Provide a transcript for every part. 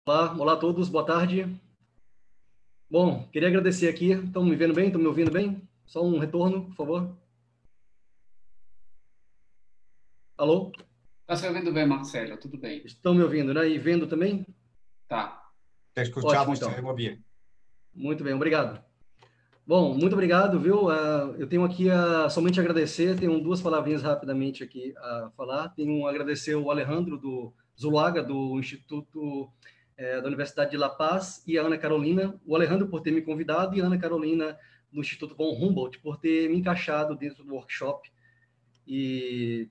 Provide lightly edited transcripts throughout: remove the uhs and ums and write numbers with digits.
Olá a todos, boa tarde. Bom, queria agradecer aqui. Estão me vendo bem? Estão me ouvindo bem? Só um retorno, por favor. Alô? Está se ouvindo bem, Marcelo? Tudo bem? Estão me ouvindo, né? E vendo também? Tá. Te Ótimo, escuchamos, então. muy bien. Muito bem, obrigado. Bom, muito obrigado, viu? Eu tenho aqui somente agradecer, tenho duas palavrinhas rapidamente aqui a falar. Tenho a agradecer o Alejandro do Zuluaga, do Instituto da Universidade de La Paz, e a Ana Carolina, o Alejandro por ter me convidado e a Ana Carolina do Instituto von Humboldt por ter me encaixado dentro do workshop e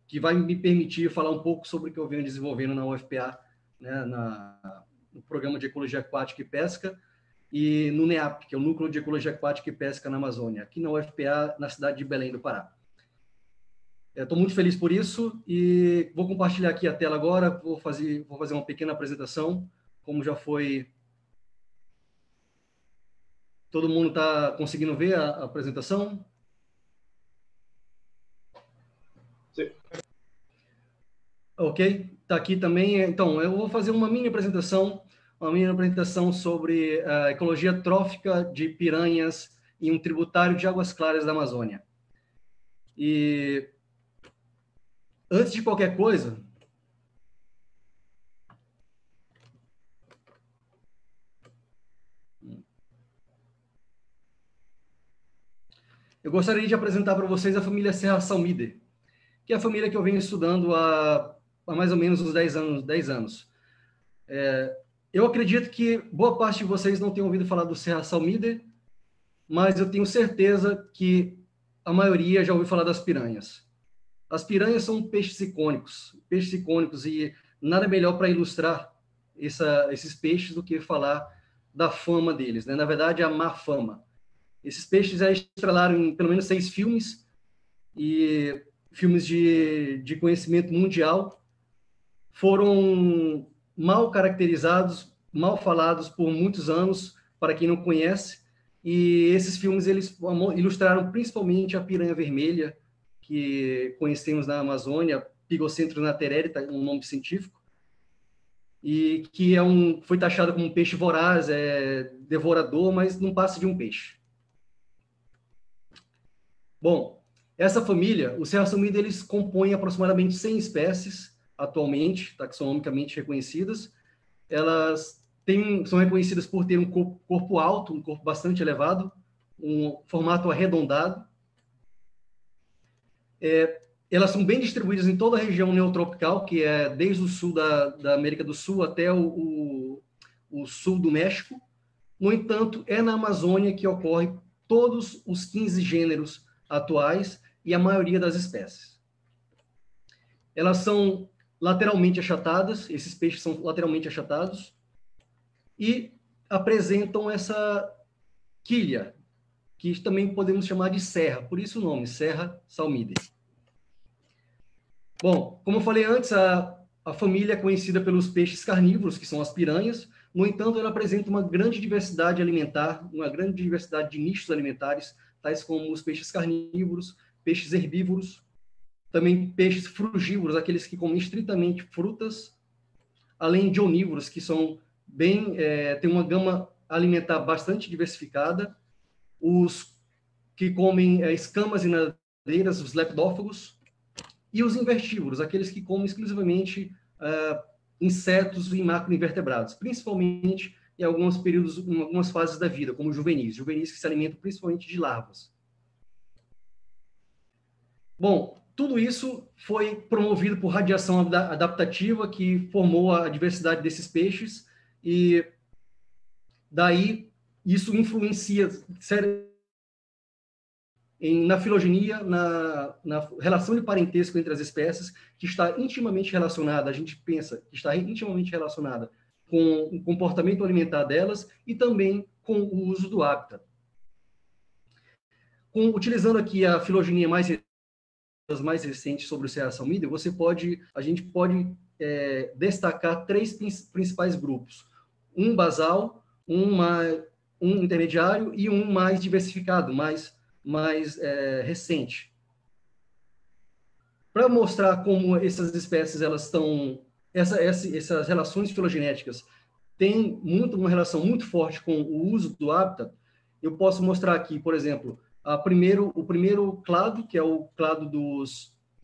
que vai me permitir falar um pouco sobre o que eu venho desenvolvendo na UFPA, né, no Programa de Ecologia Aquática e Pesca, e no NEAP, que é o Núcleo de Ecologia Aquática e Pesca na Amazônia, aqui na UFPA, na cidade de Belém do Pará. Estou muito feliz por isso e vou compartilhar aqui a tela agora, vou fazer uma pequena apresentação, como já foi... Todo mundo está conseguindo ver a apresentação? Sim. Ok, está aqui também. Então, eu vou fazer uma mini apresentação sobre a ecologia trófica de piranhas em um tributário de Águas Claras da Amazônia. E antes de qualquer coisa, eu gostaria de apresentar para vocês a família Serra Salmídea, que é a família que eu venho estudando há mais ou menos uns 10 anos. Eu acredito que boa parte de vocês não tenham ouvido falar do Serra Salmídea, mas eu tenho certeza que a maioria já ouviu falar das piranhas. As piranhas são peixes icônicos, e nada melhor para ilustrar esses peixes do que falar da fama deles, né? Na verdade, a má fama. Esses peixes já estrelaram em pelo menos 6 filmes, e filmes de conhecimento mundial, foram mal caracterizados, mal falados por muitos anos, para quem não conhece, e esses filmes eles ilustraram principalmente a piranha vermelha, que conhecemos na Amazônia, Pygocentros natereri, um nome científico, e que foi taxado como um peixe voraz, devorador, mas não passa de um peixe. Bom, essa família, os Serrasalmídeos, eles compõem aproximadamente 100 espécies atualmente, taxonomicamente reconhecidas. Elas são reconhecidas por ter um corpo alto, um corpo bastante elevado, um formato arredondado. Elas são bem distribuídas em toda a região neotropical, que é desde o sul da América do Sul até o sul do México. No entanto, é na Amazônia que ocorre todos os 15 gêneros atuais e a maioria das espécies. Elas são lateralmente achatadas, esses peixes são lateralmente achatados, e apresentam essa quilha, que também podemos chamar de serra, por isso o nome, Serra Salmídea. Bom, como eu falei antes, a família é conhecida pelos peixes carnívoros, que são as piranhas. No entanto, ela apresenta uma grande diversidade alimentar, uma grande diversidade de nichos alimentares, tais como os peixes carnívoros, peixes herbívoros, também peixes frugívoros, aqueles que comem estritamente frutas, além de onívoros, que são têm uma gama alimentar bastante diversificada, os que comem escamas e nadeiras, os lepidófagos, e os invertívoros, aqueles que comem exclusivamente insetos e macroinvertebrados, principalmente em alguns períodos, em algumas fases da vida, como juvenis que se alimentam principalmente de larvas. Bom, tudo isso foi promovido por radiação adaptativa, que formou a diversidade desses peixes, e daí isso influencia na filogenia, na relação de parentesco entre as espécies, que está intimamente relacionada, a gente pensa que está intimamente relacionada com o comportamento alimentar delas e também com o uso do hábitat. Utilizando aqui a filogenia mais recente sobre o Serra Salmídea, a gente pode destacar 3 principais grupos: um basal, um intermediário e um mais diversificado, mais recente. Para mostrar como essas espécies essas relações filogenéticas tem uma relação muito forte com o uso do habitat. Eu posso mostrar aqui, por exemplo, o primeiro clado, que é o clado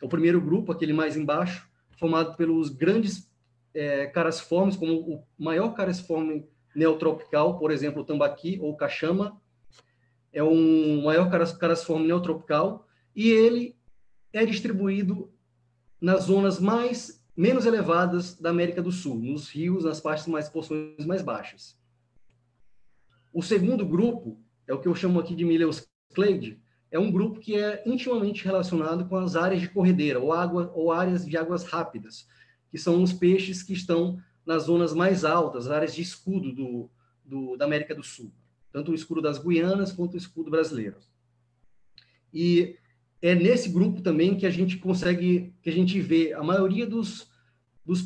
o primeiro grupo, aquele mais embaixo, formado pelos grandes caraciformes, como o maior caraciforme neotropical, por exemplo, o tambaqui ou caxama, é um maior caraciforme neotropical, e ele é distribuído nas zonas menos elevadas da América do Sul, nos rios, nas porções mais baixas. O segundo grupo é o que eu chamo aqui de Mileus clade, é um grupo que é intimamente relacionado com as áreas de corredeira ou áreas de águas rápidas, que são os peixes que estão nas zonas mais altas, áreas de escudo da América do Sul, tanto o escudo das Guianas quanto o escudo brasileiro. E é nesse grupo também que a gente vê a maioria dos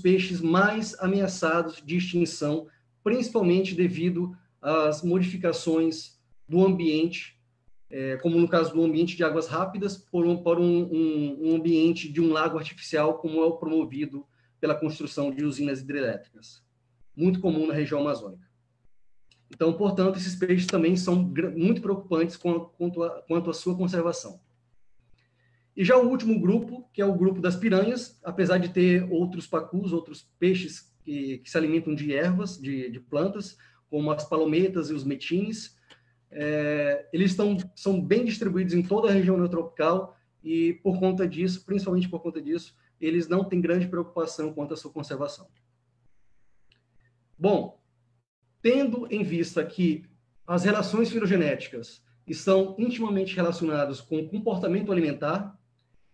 peixes mais ameaçados de extinção, principalmente devido às modificações do ambiente, como no caso do ambiente de águas rápidas, por um ambiente de um lago artificial, como é o promovido pela construção de usinas hidrelétricas, muito comum na região amazônica. Então, portanto, esses peixes também são muito preocupantes quanto à sua conservação. E já o último grupo, que é o grupo das piranhas, apesar de ter outros pacus, outros peixes que se alimentam de ervas, de plantas, como as palometas e os metines, eles são bem distribuídos em toda a região neotropical e, por conta disso, principalmente por conta disso, eles não têm grande preocupação quanto à sua conservação. Bom, tendo em vista que as relações filogenéticas estão intimamente relacionadas com o comportamento alimentar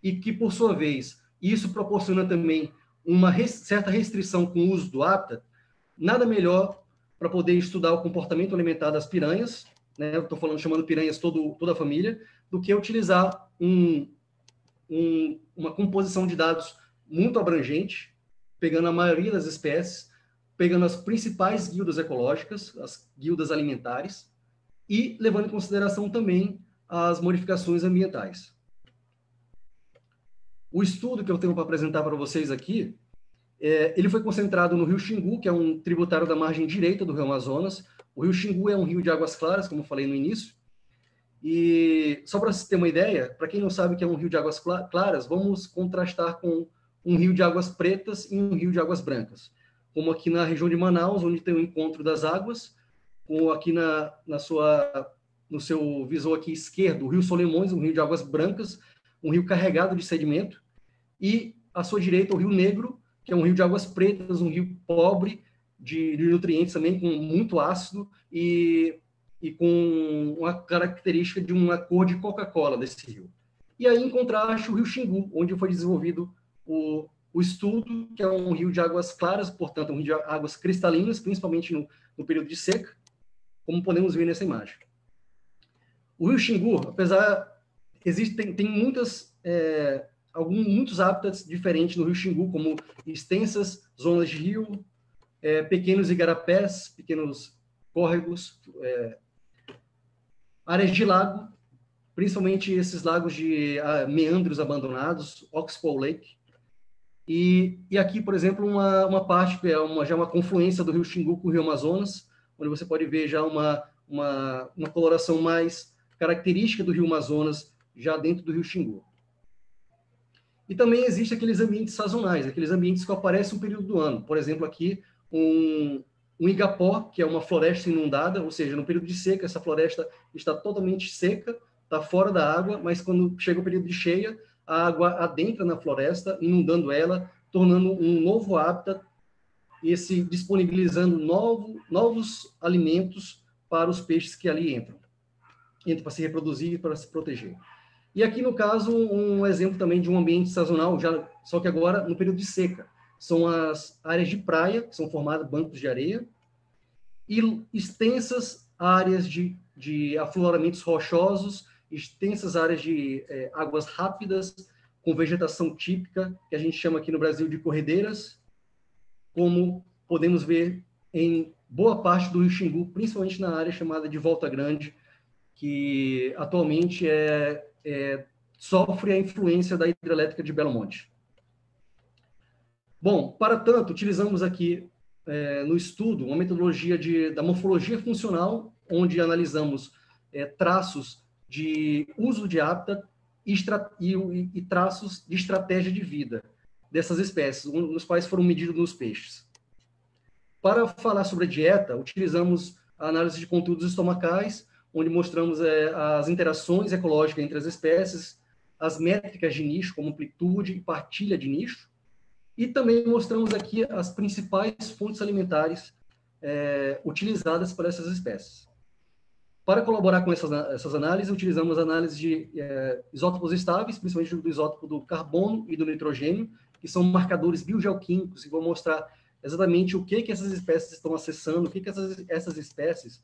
e que, por sua vez, isso proporciona também uma certa restrição com o uso do habitat, nada melhor para poder estudar o comportamento alimentar das piranhas, né? Eu estou chamando piranhas toda a família, do que utilizar uma composição de dados muito abrangente, pegando a maioria das espécies, pegando as principais guildas ecológicas, as guildas alimentares, e levando em consideração também as modificações ambientais. O estudo que eu tenho para apresentar para vocês aqui, ele foi concentrado no rio Xingu, que é um tributário da margem direita do rio Amazonas. O rio Xingu é um rio de águas claras, como eu falei no início. E só para você ter uma ideia, para quem não sabe o que é um rio de águas claras, vamos contrastar com um rio de águas pretas e um rio de águas brancas. Como aqui na região de Manaus, onde tem o encontro das águas, ou aqui no seu visor aqui esquerdo, o rio Solimões, um rio de águas brancas, um rio carregado de sedimento, e à sua direita o rio Negro, que é um rio de águas pretas, um rio pobre de nutrientes também, com muito ácido e com uma característica de uma cor de Coca-Cola desse rio. E aí, em contraste, o rio Xingu, onde foi desenvolvido o estudo, que é um rio de águas claras, portanto, um rio de águas cristalinas, principalmente no período de seca, como podemos ver nessa imagem. O rio Xingu, apesar... tem muitos habitats diferentes no rio Xingu, como extensas zonas de rio, pequenos igarapés, pequenos córregos, áreas de lago, principalmente esses lagos de meandros abandonados, Oxbow Lake, e aqui, por exemplo, uma parte que é já uma confluência do rio Xingu com o rio Amazonas, onde você pode ver já uma coloração mais característica do rio Amazonas, já dentro do rio Xingu. E também existem aqueles ambientes sazonais, aqueles ambientes que aparecem um período do ano. Por exemplo, aqui, um igapó, que é uma floresta inundada, ou seja, no período de seca, essa floresta está totalmente seca, está fora da água, mas quando chega o período de cheia, a água adentra na floresta, inundando ela, tornando um novo hábitat, disponibilizando novos alimentos para os peixes que ali entram para se reproduzir e para se proteger. E aqui, no caso, um exemplo também de um ambiente sazonal, só que agora no período de seca. São as áreas de praia, que são formadas bancos de areia, e extensas áreas de afloramentos rochosos, extensas áreas de águas rápidas, com vegetação típica, que a gente chama aqui no Brasil de corredeiras, como podemos ver em boa parte do rio Xingu, principalmente na área chamada de Volta Grande, que atualmente sofre a influência da hidrelétrica de Belo Monte. Bom, para tanto, utilizamos aqui no estudo uma metodologia da morfologia funcional, onde analisamos traços de uso de hábitat e traços de estratégia de vida dessas espécies, nos quais foram medidos nos peixes. Para falar sobre a dieta, utilizamos a análise de conteúdos estomacais, onde mostramos as interações ecológicas entre as espécies, as métricas de nicho, como amplitude e partilha de nicho, e também mostramos aqui as principais fontes alimentares utilizadas por essas espécies. Para colaborar com essas análises, utilizamos análise de isótopos estáveis, principalmente do isótopo do carbono e do nitrogênio, que são marcadores biogeoquímicos e vão mostrar exatamente o que essas espécies estão acessando, o que essas espécies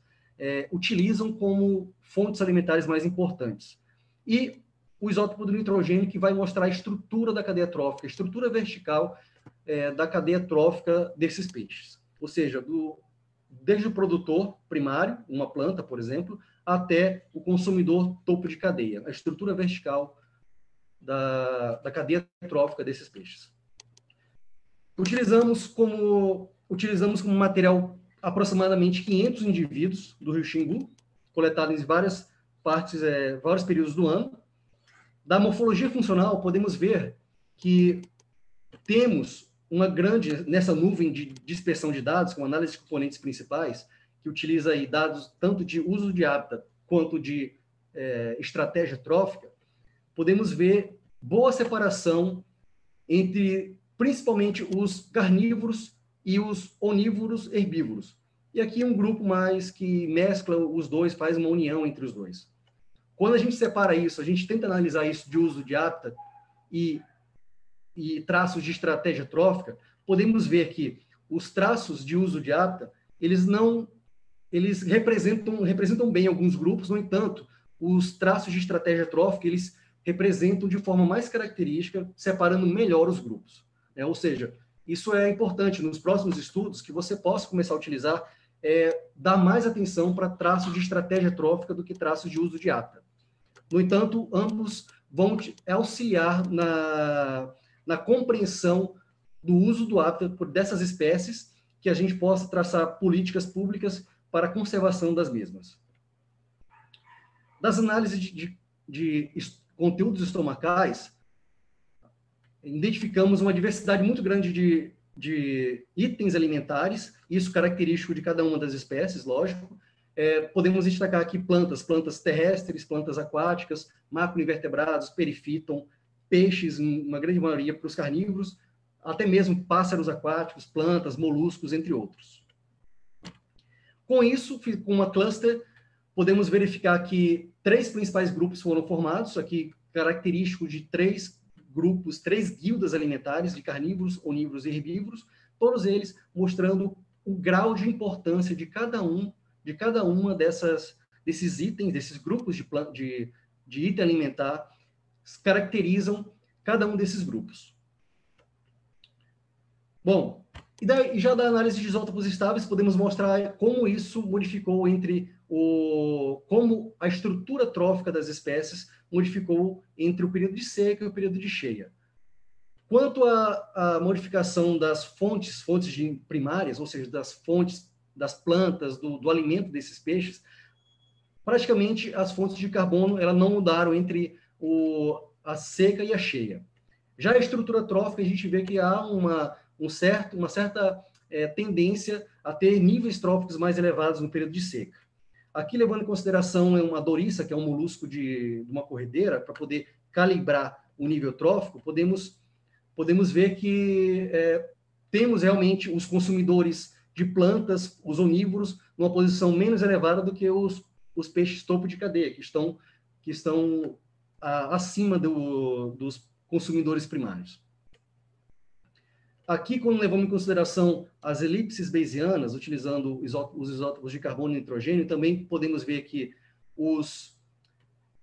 utilizam como fontes alimentares mais importantes. E o isótopo do nitrogênio, que vai mostrar a estrutura da cadeia trófica, a estrutura vertical da cadeia trófica desses peixes. Ou seja, desde o produtor primário, uma planta, por exemplo, até o consumidor topo de cadeia, a estrutura vertical da cadeia trófica desses peixes. Utilizamos como material aproximadamente 500 indivíduos do rio Xingu, coletados em várias partes, vários períodos do ano. Da morfologia funcional, podemos ver que temos nessa nuvem de dispersão de dados, com análise de componentes principais, que utiliza aí dados tanto de uso de hábitat quanto de estratégia trófica, podemos ver boa separação entre, principalmente, os carnívoros e os onívoros herbívoros. E aqui um grupo mais que mescla os dois, faz uma união entre os dois. Quando a gente separa isso, a gente tenta analisar isso de uso de hábitat e traços de estratégia trófica, podemos ver que os traços de uso de hábitat, eles representam bem alguns grupos, no entanto, os traços de estratégia trófica, eles representam de forma mais característica, separando melhor os grupos. Ou seja, isso é importante nos próximos estudos, que você possa começar a utilizar, dar mais atenção para traços de estratégia trófica do que traços de uso de hábitat. No entanto, ambos vão auxiliar na compreensão do uso do hábitat dessas espécies, que a gente possa traçar políticas públicas para a conservação das mesmas. Das análises de conteúdos estomacais, identificamos uma diversidade muito grande de itens alimentares, isso característico de cada uma das espécies, lógico. Podemos destacar aqui plantas terrestres, plantas aquáticas, macroinvertebrados, perifíton, peixes, uma grande maioria para os carnívoros, até mesmo pássaros aquáticos, plantas, moluscos, entre outros. Com isso, com uma cluster, podemos verificar que 3 principais grupos foram formados, aqui característico de 3 grupos, 3 guildas alimentares de carnívoros, onívoros e herbívoros, todos eles mostrando o grau de importância de cada uma desses itens, desses grupos de item alimentar, caracterizam cada um desses grupos. Bom, e já da análise de isótopos estáveis, podemos mostrar como isso modificou como a estrutura trófica das espécies modificou entre o período de seca e o período de cheia. Quanto à modificação das fontes primárias, ou seja, das fontes das plantas, do alimento desses peixes, praticamente as fontes de carbono elas não mudaram entre a seca e a cheia. Já a estrutura trófica, a gente vê que há uma certa tendência a ter níveis tróficos mais elevados no período de seca. Aqui, levando em consideração uma doriça, que é um molusco de uma corredeira, para poder calibrar o nível trófico, podemos ver que temos realmente os consumidores de plantas, os onívoros, numa posição menos elevada do que os peixes topo de cadeia, que estão acima dos consumidores primários. Aqui, quando levamos em consideração as elipses bayesianas, utilizando os isótopos de carbono e nitrogênio, também podemos ver que os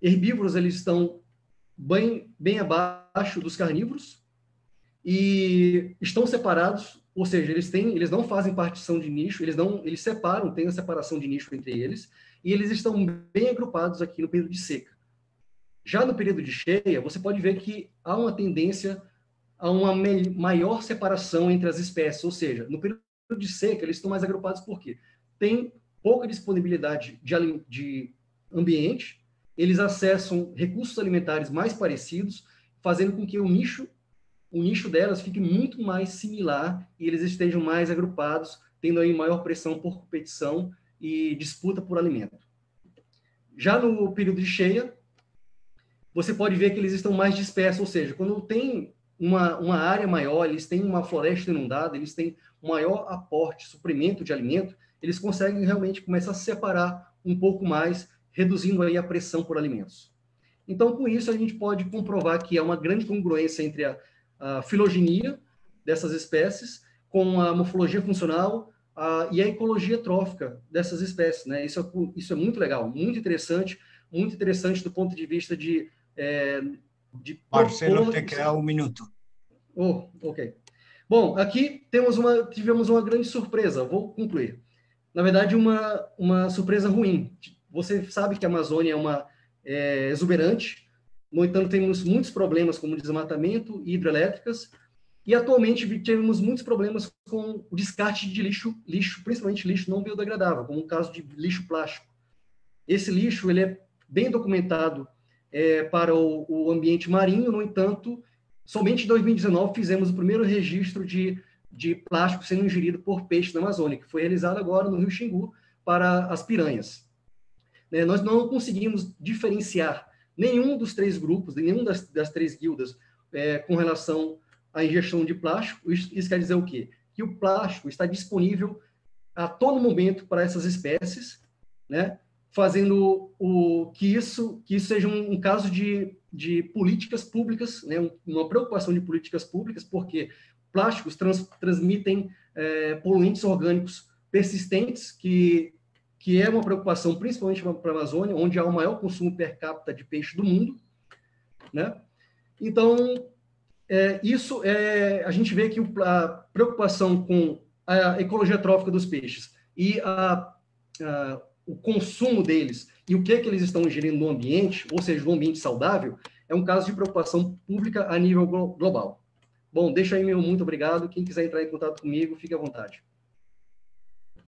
herbívoros eles estão bem abaixo dos carnívoros e estão separados, ou seja, eles não fazem partição de nicho, eles separam, tem a separação de nicho entre eles, e eles estão bem agrupados aqui no período de seca. Já no período de cheia, você pode ver que há uma tendência a uma maior separação entre as espécies, ou seja, no período de seca, eles estão mais agrupados por quê? Tem pouca disponibilidade de ambiente, eles acessam recursos alimentares mais parecidos, fazendo com que o nicho delas fique muito mais similar e eles estejam mais agrupados, tendo aí maior pressão por competição e disputa por alimento. Já no período de cheia, você pode ver que eles estão mais dispersos, ou seja, quando tem uma área maior, eles têm uma floresta inundada, eles têm um maior aporte, suprimento de alimento, eles conseguem realmente começar a se separar um pouco mais, reduzindo aí a pressão por alimentos. Então, com isso, a gente pode comprovar que há uma grande congruência entre a filogenia dessas espécies com a morfologia funcional e a ecologia trófica dessas espécies, né? Isso é muito legal, muito interessante do ponto de vista de Marcelo, te queda um minuto. Oh, ok. Bom, aqui tivemos uma grande surpresa, vou concluir. Na verdade, uma surpresa ruim. Você sabe que a Amazônia é exuberante, no entanto, temos muitos problemas como desmatamento e hidrelétricas, e atualmente tivemos muitos problemas com o descarte de lixo, principalmente lixo não biodegradável, como o caso de lixo plástico. Esse lixo ele é bem documentado para o ambiente marinho, no entanto, somente em 2019 fizemos o primeiro registro de plástico sendo ingerido por peixe na Amazônia, que foi realizado agora no Rio Xingu para as piranhas. Nós não conseguimos diferenciar nenhum dos três grupos, nenhum das três guildas com relação à ingestão de plástico. Isso quer dizer o quê? Que o plástico está disponível a todo momento para essas espécies, né? Fazendo que isso seja um caso de políticas públicas, né? Uma preocupação de políticas públicas, porque plásticos transmitem poluentes orgânicos persistentes, que é uma preocupação principalmente para a Amazônia, onde há o maior consumo per capita de peixe do mundo, né? Então, a gente vê que a preocupação com a ecologia trófica dos peixes e o consumo deles e o que eles estão ingerindo no ambiente, ou seja, no ambiente saudável, é um caso de preocupação pública a nível global. Bom, deixa aí meu muito obrigado. Quem quiser entrar em contato comigo, fique à vontade.